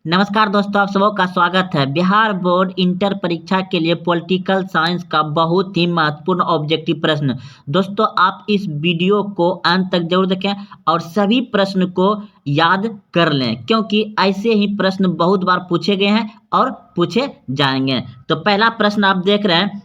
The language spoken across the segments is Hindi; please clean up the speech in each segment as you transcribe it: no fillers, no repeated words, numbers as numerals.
नमस्कार दोस्तों, आप सबों का स्वागत है। बिहार बोर्ड इंटर परीक्षा के लिए पॉलिटिकल साइंस का बहुत ही महत्वपूर्ण ऑब्जेक्टिव प्रश्न। दोस्तों, आप इस वीडियो को अंत तक जरूर देखें और सभी प्रश्न को याद कर लें, क्योंकि ऐसे ही प्रश्न बहुत बार पूछे गए हैं और पूछे जाएंगे। तो पहला प्रश्न आप देख रहे हैं,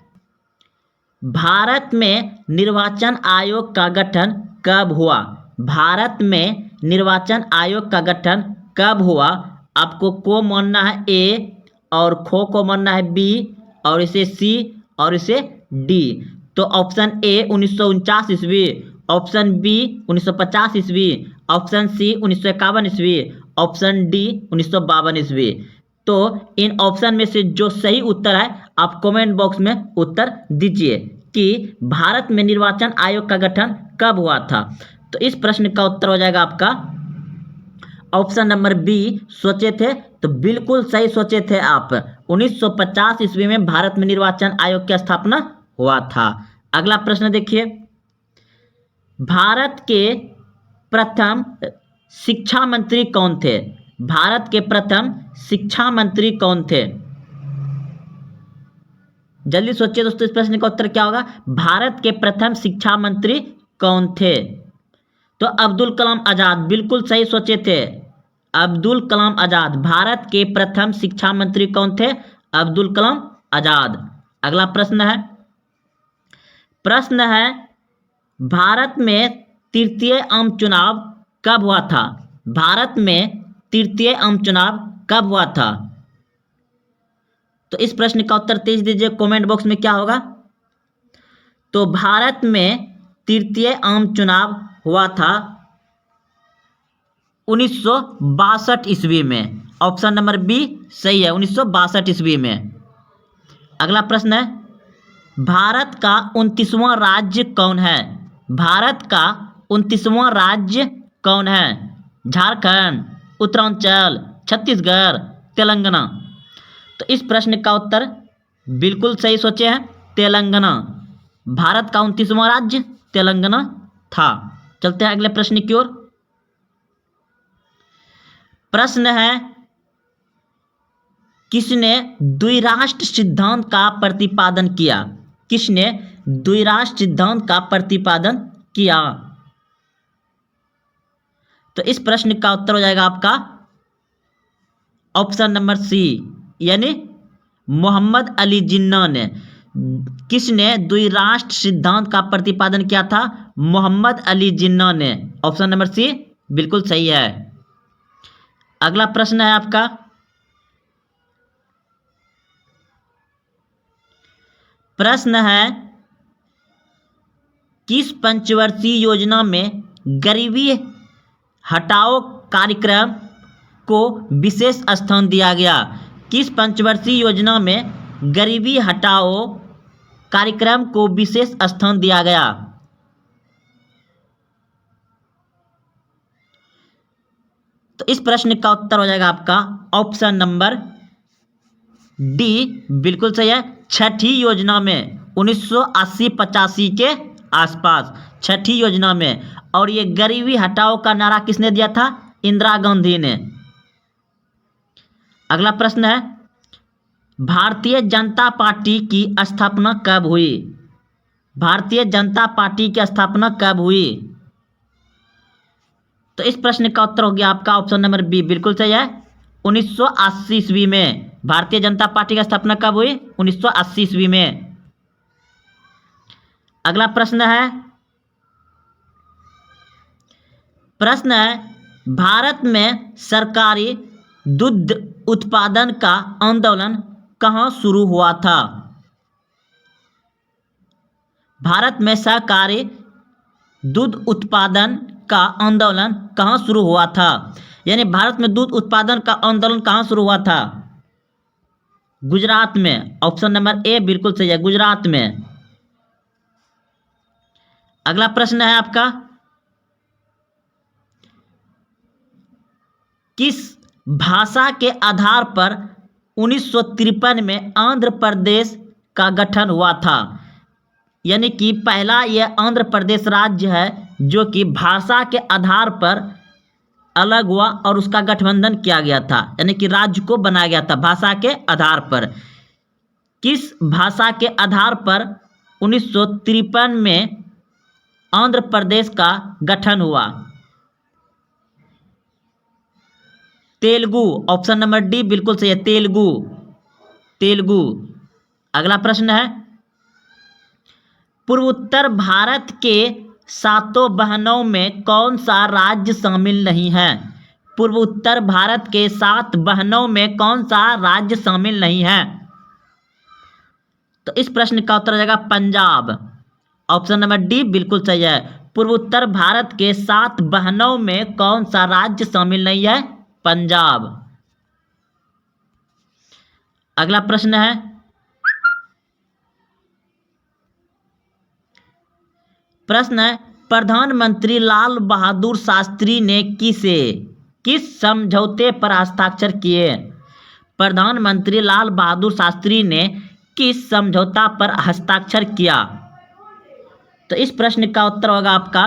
भारत में निर्वाचन आयोग का गठन कब हुआ? भारत में निर्वाचन आयोग का गठन कब हुआ? आपको को मानना है ए और खो को मानना है बी और इसे सी और इसे डी। तो ऑप्शन ए 1949 ईस्वी, ऑप्शन बी 1950 ईस्वी, ऑप्शन सी 1951 ईस्वी, ऑप्शन डी 1952 ईस्वी। तो इन ऑप्शन में से जो सही उत्तर है आप कमेंट बॉक्स में उत्तर दीजिए कि भारत में निर्वाचन आयोग का गठन कब हुआ था। तो इस प्रश्न का उत्तर हो जाएगा आपका ऑप्शन नंबर बी। सोचे थे तो बिल्कुल सही सोचे थे आप। 1950 ईस्वी में भारत में निर्वाचन आयोग की स्थापना हुआ था। अगला प्रश्न देखिए, भारत के प्रथम शिक्षा मंत्री कौन थे? भारत के प्रथम शिक्षा मंत्री कौन थे? जल्दी सोचिए दोस्तों, इस प्रश्न का उत्तर क्या होगा? भारत के प्रथम शिक्षा मंत्री कौन थे? तो अब्दुल कलाम आजाद, बिल्कुल सही सोचे थे। अब्दुल कलाम आजाद भारत के प्रथम शिक्षा मंत्री कौन थे? अब्दुल कलाम आजाद। अगला प्रश्न है भारत में तृतीय आम चुनाव कब हुआ था? भारत में तृतीय आम चुनाव कब हुआ था? तो इस प्रश्न का उत्तर तेज दीजिए कमेंट बॉक्स में क्या होगा। तो भारत में तृतीय आम चुनाव हुआ था 1962 ईस्वी में। ऑप्शन नंबर बी सही है, 1962 ईस्वी में। अगला प्रश्न है, भारत का 29वां राज्य कौन है? भारत का 29वां राज्य कौन है? झारखंड, उत्तरांचल, छत्तीसगढ़, तेलंगाना। तो इस प्रश्न का उत्तर बिल्कुल सही सोचे हैं, तेलंगाना। भारत का 29वां राज्य तेलंगाना था। चलते हैं अगले प्रश्न की ओर। प्रश्न है, किसने द्विराष्ट्र सिद्धांत का प्रतिपादन किया? किसने द्विराष्ट्र सिद्धांत का प्रतिपादन किया? तो इस प्रश्न का उत्तर हो जाएगा आपका ऑप्शन नंबर सी, यानी मोहम्मद अली जिन्ना ने। किसने द्विराष्ट्र सिद्धांत का प्रतिपादन किया था? मोहम्मद अली जिन्ना ने। ऑप्शन नंबर सी बिल्कुल सही है। अगला प्रश्न है आपका, प्रश्न है, किस पंचवर्षीय योजना में गरीबी हटाओ कार्यक्रम को विशेष स्थान दिया गया? किस पंचवर्षीय योजना में गरीबी हटाओ कार्यक्रम को विशेष स्थान दिया गया? तो इस प्रश्न का उत्तर हो जाएगा आपका ऑप्शन नंबर डी बिल्कुल सही है। छठी योजना में 1980-85 के आसपास, छठी योजना में। और ये गरीबी हटाओ का नारा किसने दिया था? इंदिरा गांधी ने। अगला प्रश्न है, भारतीय जनता पार्टी की स्थापना कब हुई? भारतीय जनता पार्टी की स्थापना कब हुई? तो इस प्रश्न का उत्तर हो गया आपका ऑप्शन नंबर बी बिल्कुल सही है, 1980 ईस्वी में। भारतीय जनता पार्टी की स्थापना कब हुई? 1980 ईस्वी में। अगला प्रश्न है, भारत में सरकारी दूध उत्पादन का आंदोलन कहाँ शुरू हुआ था? भारत में सरकारी दूध उत्पादन का आंदोलन कहाँ शुरू हुआ था? यानी भारत में दूध उत्पादन का आंदोलन कहाँ शुरू हुआ था? गुजरात में। ऑप्शन नंबर ए बिल्कुल सही है, गुजरात में। अगला प्रश्न है आपका, किस भाषा के आधार पर 1953 में आंध्र प्रदेश का गठन हुआ था? यानी कि पहला यह आंध्र प्रदेश राज्य है जो कि भाषा के आधार पर अलग हुआ और उसका गठबंधन किया गया था, यानी कि राज्य को बनाया गया था भाषा के आधार पर। किस भाषा के आधार पर 1953 में आंध्र प्रदेश का गठन हुआ? तेलुगु, ऑप्शन नंबर डी बिल्कुल सही है, तेलुगु, तेलुगु। अगला प्रश्न है, पूर्वोत्तर भारत के सातों बहनों में कौन सा राज्य शामिल नहीं है? पूर्वोत्तर भारत के 7 बहनों में कौन सा राज्य शामिल नहीं है? तो इस प्रश्न का उत्तर हो जाएगा पंजाब, ऑप्शन नंबर डी बिल्कुल सही है। पूर्वोत्तर भारत के 7 बहनों में कौन सा राज्य शामिल नहीं है? पंजाब। अगला प्रश्न है, प्रधानमंत्री लाल बहादुर शास्त्री ने किस समझौते पर हस्ताक्षर किए? प्रधानमंत्री लाल बहादुर शास्त्री ने किस समझौता पर हस्ताक्षर किया? तो इस प्रश्न का उत्तर होगा आपका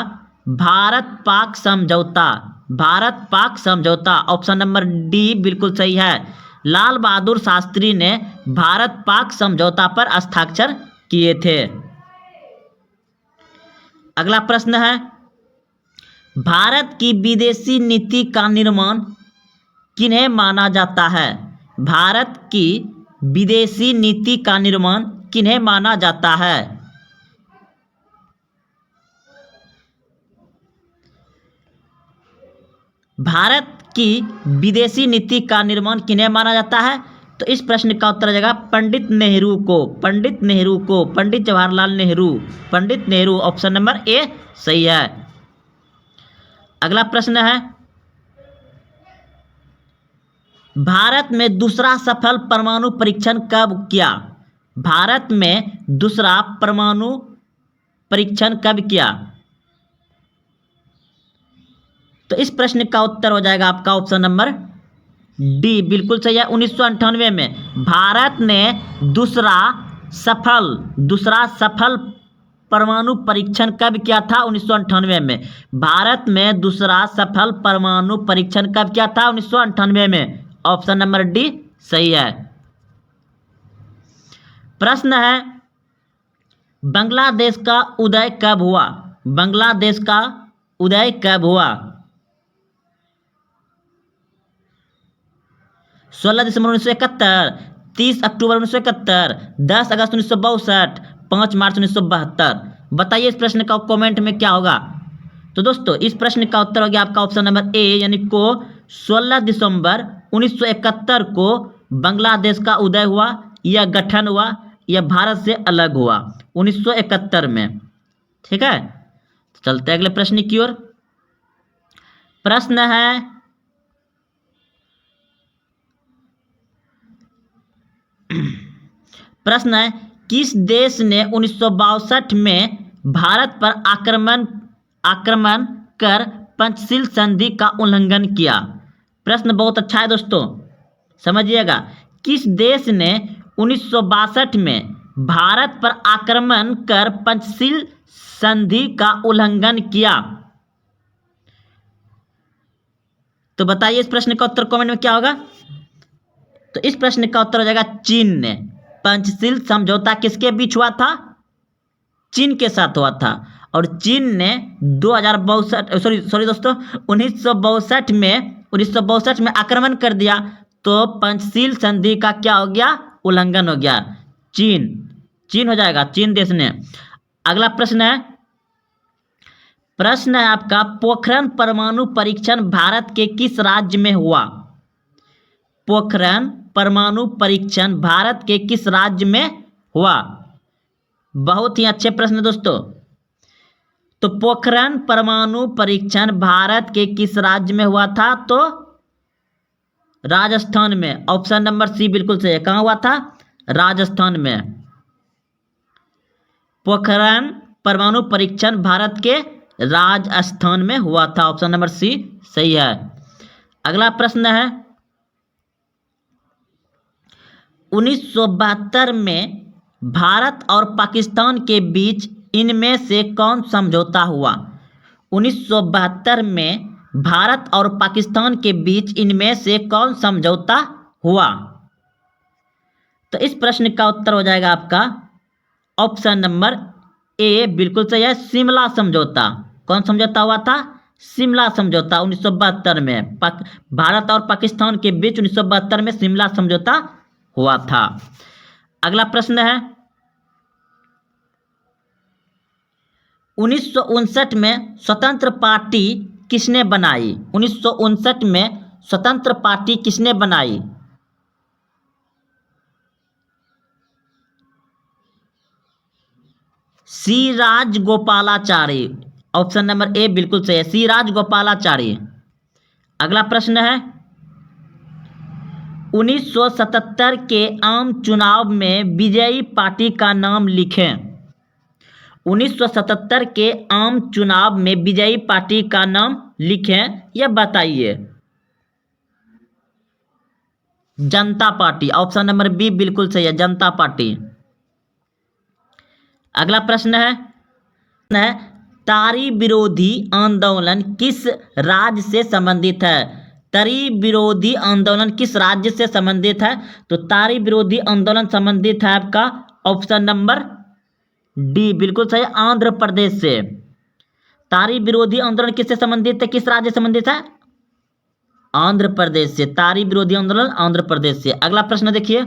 भारत पाक समझौता, भारत पाक समझौता, ऑप्शन नंबर डी बिल्कुल सही है। लाल बहादुर शास्त्री ने भारत पाक समझौता पर हस्ताक्षर किए थे। अगला प्रश्न है, भारत की विदेशी नीति का निर्माण किन्हें माना जाता है? भारत की विदेशी नीति का निर्माण किन्हें माना जाता है? भारत की विदेशी नीति का निर्माण किन्हें माना जाता है? तो इस प्रश्न का उत्तर हो जाएगा पंडित नेहरू को, पंडित नेहरू को, Pandit Jawaharlal Nehru, Pandit Nehru, option number A सही है। अगला प्रश्न है, भारत में दूसरा सफल परमाणु परीक्षण कब किया? भारत में दूसरा परमाणु परीक्षण कब किया? तो इस प्रश्न का उत्तर हो जाएगा आपका ऑप्शन नंबर डी बिल्कुल सही है। 1998 में भारत ने दूसरा सफल परमाणु परीक्षण कब किया था? 1998 में। भारत में दूसरा सफल परमाणु परीक्षण कब किया था? 1998 में, ऑप्शन नंबर डी सही है। प्रश्न है, बांग्लादेश का उदय कब हुआ? बांग्लादेश का उदय कब हुआ? 16 दिसंबर 1971, 30 अक्टूबर 1971, 10 अगस्त 1962, 5 मार्च 1972। बताइए इस प्रश्न का कमेंट में क्या होगा? तो दोस्तों इस प्रश्न का उत्तर हो गया आपका ऑप्शन नंबर ए, यानी को 16 दिसंबर 1971 को बांग्लादेश का उदय हुआ या गठन हुआ या भारत से अलग हुआ 1971 में। ठीक है, चलते अगले प्रश्न की ओर। प्रश्न है, प्रश्न है, किस देश ने 1962 में भारत पर आक्रमण कर पंचशील संधि का उल्लंघन किया? प्रश्न बहुत अच्छा है दोस्तों, समझिएगा। किस देश ने 1962 में भारत पर आक्रमण कर पंचशील संधि का उल्लंघन किया? तो बताइए इस प्रश्न का उत्तर कमेंट में क्या होगा? तो इस प्रश्न का उत्तर हो जाएगा चीन ने। पंचशील समझौता किसके बीच हुआ था? चीन के साथ हुआ था। और चीन ने 1962 में आक्रमण कर दिया, तो पंचशील संधि का क्या हो गया? उल्लंघन हो गया। चीन हो जाएगा, चीन देश ने। अगला प्रश्न है आपका, पोखरण परमाणु परीक्षण भारत के किस राज्य में हुआ? पोखरण परमाणु परीक्षण भारत के किस राज्य में हुआ? बहुत ही अच्छे प्रश्न दोस्तों। तो पोखरण परमाणु परीक्षण भारत के किस राज्य में हुआ था? तो राजस्थान में, ऑप्शन नंबर सी बिल्कुल सही है। कहाँ हुआ था? राजस्थान में। पोखरण परमाणु परीक्षण भारत के राजस्थान में हुआ था, ऑप्शन नंबर सी सही है। अगला प्रश्न है, 1972 में भारत और पाकिस्तान के बीच इनमें से कौन समझौता हुआ? 1972 में भारत और पाकिस्तान के बीच इनमें से कौन समझौता हुआ? तो इस प्रश्न का उत्तर हो जाएगा आपका ऑप्शन नंबर ए बिल्कुल सही है, शिमला समझौता। कौन समझौता हुआ था? शिमला समझौता 1972 में भारत और पाकिस्तान के बीच 1972 में शिमला समझौता हुआ था। अगला प्रश्न है 1959 में स्वतंत्र पार्टी किसने बनाई? 1959 में स्वतंत्र पार्टी किसने बनाई? सी राजगोपालाचारी। ऑप्शन नंबर ए बिल्कुल सही है, सी राजगोपालाचारी। अगला प्रश्न है 1977 के आम चुनाव में विजयी पार्टी का नाम लिखें। 1977 के आम चुनाव में विजयी पार्टी का नाम लिखें, यह बताइए। जनता पार्टी। ऑप्शन नंबर बी बिल्कुल सही है, जनता पार्टी। अगला प्रश्न है तारी विरोधी आंदोलन किस राज्य से संबंधित है? तारी विरोधी आंदोलन किस राज्य से संबंधित है? तो तारी विरोधी आंदोलन संबंधित है आपका ऑप्शन नंबर डी बिल्कुल सही, आंध्र प्रदेश से। तारी विरोधी आंदोलन किससे संबंधित है, किस राज्य से संबंधित है? आंध्र प्रदेश से। तारी विरोधी आंदोलन आंध्र प्रदेश से। अगला प्रश्न देखिए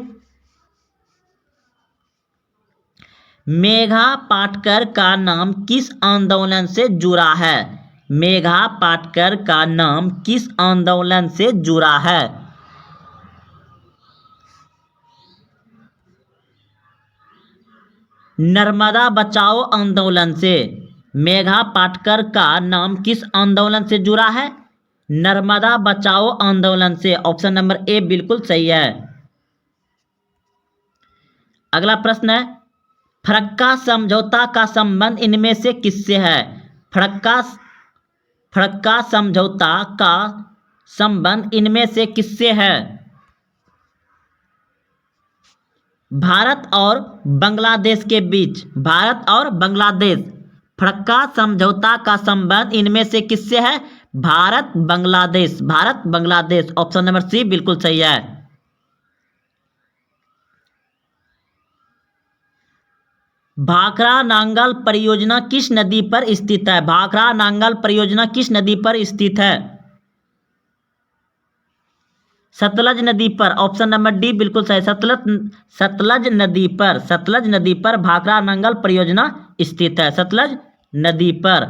मेघा पाटकर का नाम किस आंदोलन से जुड़ा है? मेघा पाटकर का नाम किस आंदोलन से जुड़ा है? नर्मदा बचाओ आंदोलन से। मेघा पाटकर का नाम किस आंदोलन से जुड़ा है? नर्मदा बचाओ आंदोलन से। ऑप्शन नंबर ए बिल्कुल सही है। अगला प्रश्न है फरक्का समझौता का संबंध इनमें से किससे है? फरक्का समझौता का संबंध इनमें से किससे है? भारत और बांग्लादेश के बीच। भारत और बांग्लादेश। फरक्का समझौता का संबंध इनमें से किससे है? Bharat Bangladesh. Bharat Bangladesh. Option number C बिल्कुल सही है। भाखड़ा नांगल परियोजना किस नदी पर स्थित है? भाखड़ा नांगल परियोजना किस नदी पर स्थित है? सतलज नदी पर। ऑप्शन नंबर डी बिल्कुल सही, सतलज नदी पर। सतलज नदी पर भाखड़ा नांगल परियोजना स्थित है, सतलज नदी पर।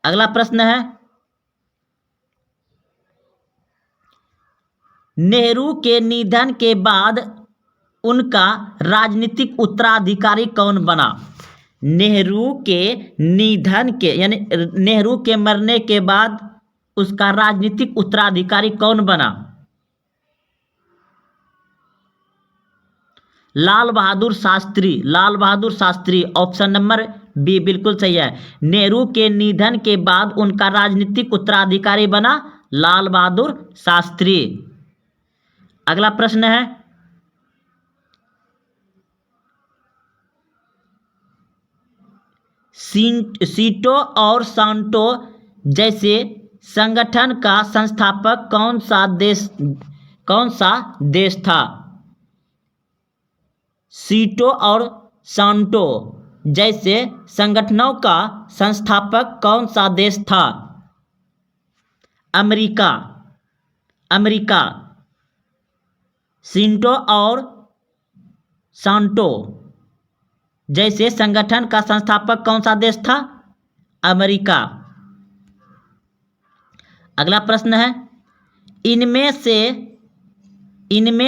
अगला प्रश्न है नेहरू के निधन के बाद उनका राजनीतिक उत्तराधिकारी कौन बना? नेहरू के निधन के यानी नेहरू के मरने के बाद उसका राजनीतिक उत्तराधिकारी कौन बना? Lal Bahadur Shastri. Lal Bahadur Shastri. Option number B बिल्कुल सही है। नेहरू के निधन के बाद उनका राजनीतिक उत्तराधिकारी बना लाल बहादुर शास्त्री। अगला प्रश्न है सीटो और सांटो जैसे संगठन का संस्थापक कौन सा देश था? सीटो और सांटो जैसे संगठनों का संस्थापक कौन सा देश था? अमेरिका। अमेरिका। सीटो और सांटो जैसे संगठन का संस्थापक कौन सा देश था? अमेरिका। अगला प्रश्न है इनमें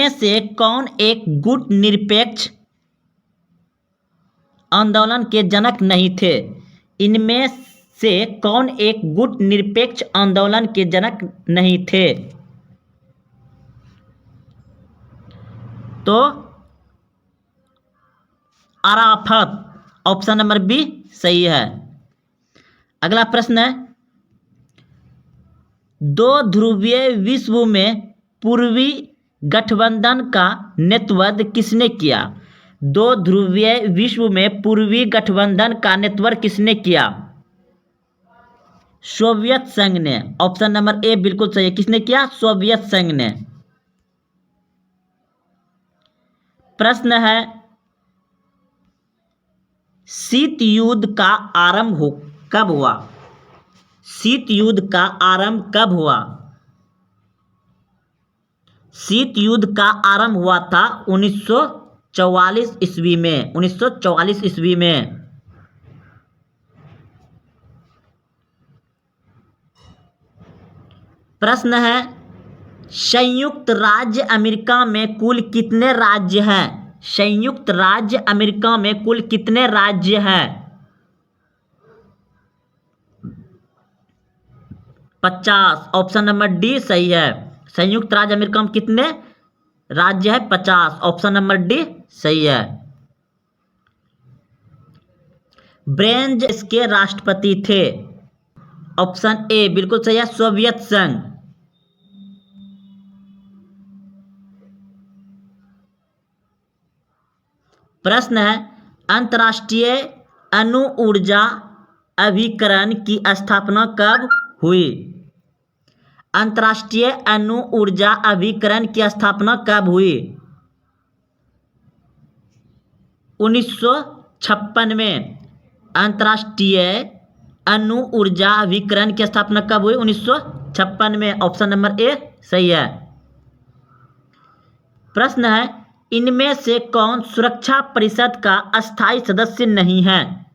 से कौन एक गुट निरपेक्ष आंदोलन के जनक नहीं थे? इनमें से कौन एक गुट निरपेक्ष आंदोलन के जनक नहीं थे? तो अराफत। ऑप्शन नंबर बी सही है। अगला प्रश्न है दो ध्रुवीय विश्व में पूर्वी गठबंधन का नेतृत्व किसने किया? दो ध्रुवीय विश्व में पूर्वी गठबंधन का नेतृत्व किसने किया? सोवियत संघ ने। ऑप्शन नंबर ए बिल्कुल सही है। किसने किया? सोवियत संघ ने। प्रश्न है, शीत युद्ध का आरंभ कब हुआ? शीत युद्ध का आरंभ कब हुआ? शीत युद्ध का आरंभ हुआ था 1944 ईस्वी में। 1944 ईस्वी में। प्रश्न है, संयुक्त राज्य अमेरिका में कुल कितने राज्य हैं? संयुक्त राज्य अमेरिका में कुल कितने राज्य हैं? 50। ऑप्शन नंबर डी सही है। संयुक्त राज्य अमेरिका में कितने राज्य है? 50। ऑप्शन नंबर डी सही है। ब्रेंज इसके राष्ट्रपति थे। ऑप्शन ए बिल्कुल सही है, सोवियत संघ। प्रश्न है, अंतर्राष्ट्रीय अणु ऊर्जा अभिकरण की स्थापना कब हुई? अंतर्राष्ट्रीय अणु ऊर्जा अभिकरण की स्थापना कब हुई? 1956 में। अंतर्राष्ट्रीय अणु ऊर्जा अभिकरण की स्थापना कब हुई? 1956 में। ऑप्शन नंबर ए सही है। प्रश्न है, इनमें से कौन सुरक्षा परिषद का अस्थायी सदस्य नहीं है?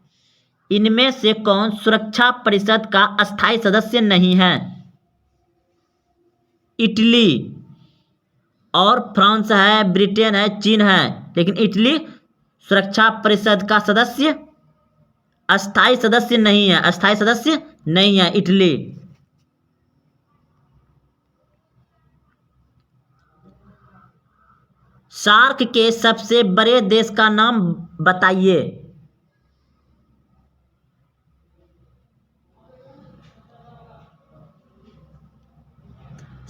इनमें से कौन सुरक्षा परिषद का अस्थायी सदस्य नहीं है? इटली और फ्रांस है, ब्रिटेन है, चीन है, लेकिन इटली सुरक्षा परिषद का सदस्य अस्थायी सदस्य नहीं है। अस्थायी सदस्य नहीं है इटली। सार्क के सबसे बड़े देश का नाम बताइए।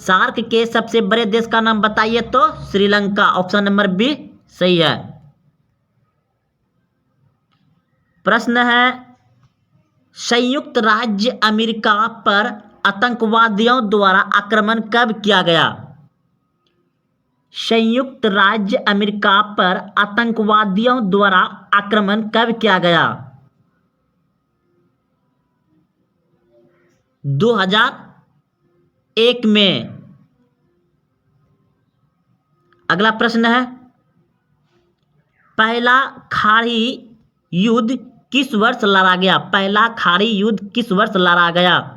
सार्क के सबसे बड़े देश का नाम बताइए तो श्रीलंका। ऑप्शन नंबर बी सही है। प्रश्न है, संयुक्त राज्य अमेरिका पर आतंकवादियों द्वारा आक्रमण कब किया गया? संयुक्त राज्य अमेरिका पर आतंकवादियों द्वारा आक्रमण कब किया गया? 2001 में। अगला प्रश्न है, पहला खाड़ी युद्ध किस वर्ष लड़ा गया? पहला खाड़ी युद्ध किस वर्ष लड़ा गया?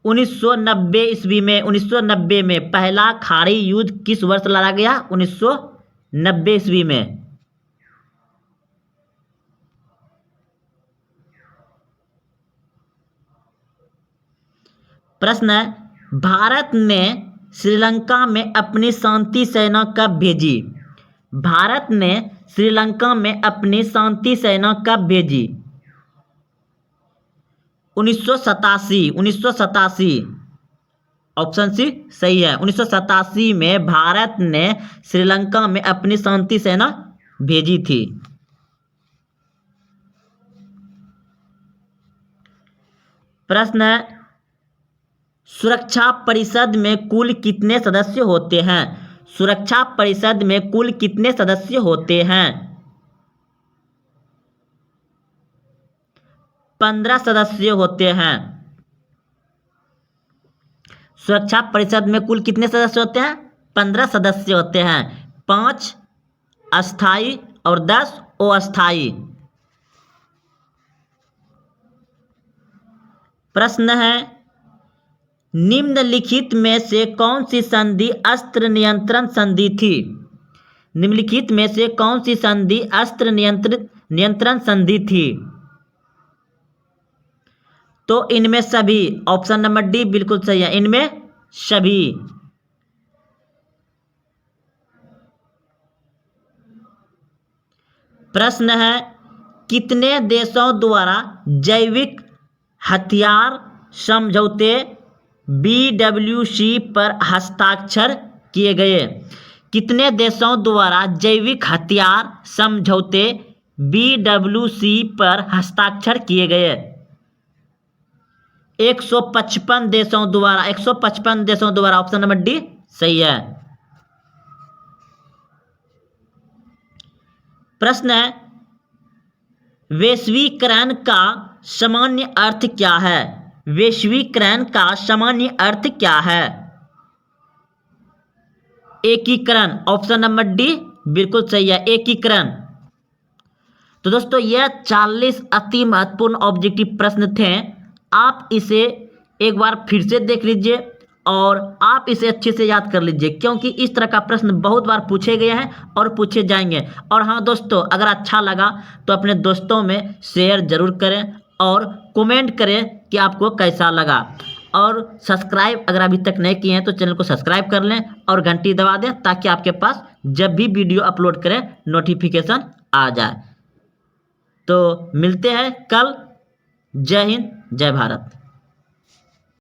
1990 ईस्वी में। 1990 में पहला खाड़ी युद्ध किस वर्ष लड़ा गया? 1990 ईस्वी में। प्रश्न है, भारत ने श्रीलंका में अपनी शांति सेना कब भेजी? भारत ने श्रीलंका में अपनी शांति सेना कब भेजी? 1987। 1987। ऑप्शन सी सही है। 1987 में भारत ने श्रीलंका में अपनी शांति सेना भेजी थी। प्रश्न है, सुरक्षा परिषद में कुल कितने सदस्य होते हैं? सुरक्षा परिषद में कुल कितने सदस्य होते हैं? 15 सदस्य होते हैं। सुरक्षा परिषद में कुल कितने सदस्य होते हैं? 15 सदस्य होते हैं। 5 अस्थायी और 10 अस्थायी। प्रश्न है, निम्नलिखित में से कौन सी संधि अस्त्र नियंत्रण संधि थी? निम्नलिखित में से कौन सी संधि अस्त्र नियंत्रण संधि थी? तो इनमें सभी। ऑप्शन नंबर डी बिल्कुल सही है, इनमें सभी। प्रश्न है, कितने देशों द्वारा जैविक हथियार समझौते BWC पर हस्ताक्षर किए गए? कितने देशों द्वारा जैविक हथियार समझौते BWC पर हस्ताक्षर किए गए? 155 देशों द्वारा, 155 देशों द्वारा, ऑप्शन नंबर डी सही है। प्रश्न है, वैश्वीकरण का सामान्य अर्थ क्या है? वैश्वीकरण का सामान्य अर्थ क्या है? एकीकरण, ऑप्शन नंबर डी बिल्कुल सही है, एकीकरण। तो दोस्तों यह 40 अति महत्वपूर्ण ऑब्जेक्टिव प्रश्न थे। आप इसे एक बार फिर से देख लीजिए और आप इसे अच्छे से याद कर लीजिए, क्योंकि इस तरह का प्रश्न बहुत बार पूछे गए हैं और पूछे जाएंगे। और हाँ दोस्तों, अगर अच्छा लगा तो अपने दोस्तों में शेयर जरूर करें और कमेंट करें कि आपको कैसा लगा। और सब्सक्राइब अगर अभी तक नहीं किए हैं तो चैनल को सब्सक्राइब कर लें और घंटी दबा दें, ताकि आपके पास जब भी वीडियो अपलोड करें नोटिफिकेशन आ जाए। तो मिलते हैं कल। जय हिंद, जय भारत।